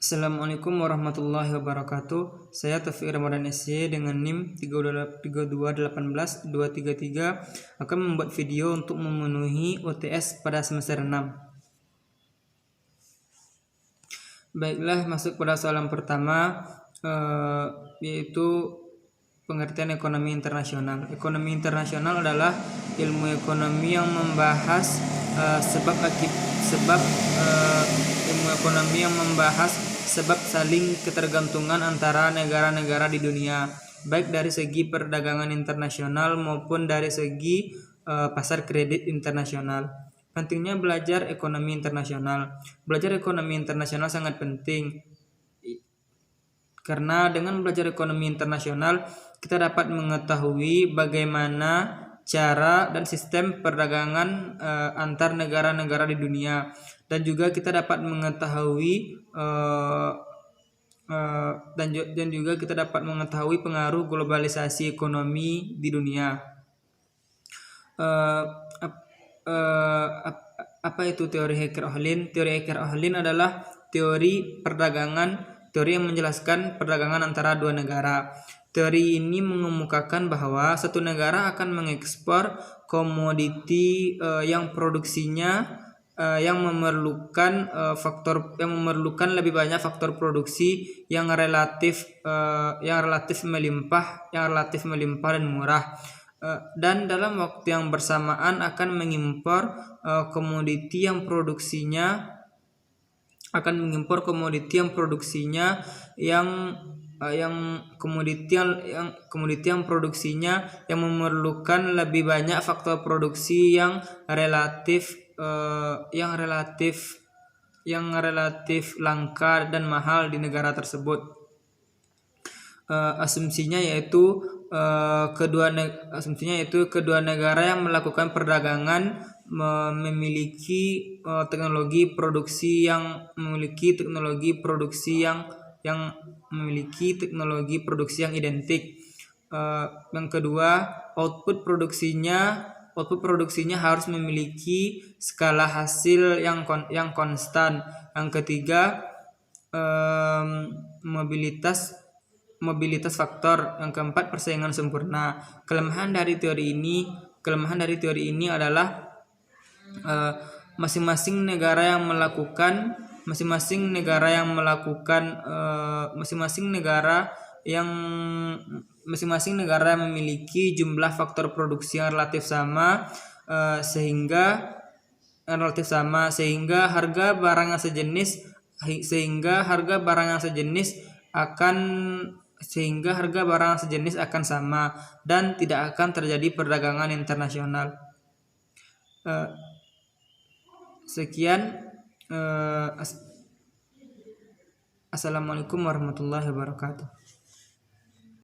Assalamualaikum warahmatullahi wabarakatuh. Saya Taufik Ramadan SY dengan NIM 3281233 akan membuat video untuk memenuhi UTS pada semester 6. Baiklah, masuk pada soalan pertama, yaitu pengertian ekonomi internasional. Ekonomi internasional adalah ilmu ekonomi yang membahas sebab saling ketergantungan antara negara-negara di dunia, baik dari segi perdagangan internasional maupun dari segi pasar kredit internasional. Pentingnya belajar ekonomi internasional. Belajar ekonomi internasional sangat penting karena dengan belajar ekonomi internasional kita dapat mengetahui bagaimana cara dan sistem perdagangan antar negara-negara di dunia, dan juga kita dapat mengetahui pengaruh globalisasi ekonomi di dunia. Apa itu teori Hecker-Ohlin? Teori Hecker-Ohlin adalah teori yang menjelaskan perdagangan antara dua negara. Teori ini mengemukakan bahwa satu negara akan mengekspor komoditi yang memerlukan lebih banyak faktor produksi yang relatif melimpah dan murah, dan dalam waktu yang bersamaan akan mengimpor komoditi yang produksinya yang memerlukan lebih banyak faktor produksi yang relatif langka dan mahal di negara tersebut. Asumsinya yaitu kedua negara yang melakukan perdagangan memiliki teknologi produksi yang identik. Yang kedua, output produksinya harus memiliki skala hasil yang konstan. Yang ketiga, mobilitas faktor. Yang keempat, persaingan sempurna. Kelemahan dari teori ini adalah masing-masing negara memiliki jumlah faktor produksi yang relatif sama, sehingga harga barang yang sejenis akan sama dan tidak akan terjadi perdagangan internasional. Sekian. Assalamualaikum warahmatullahi wabarakatuh.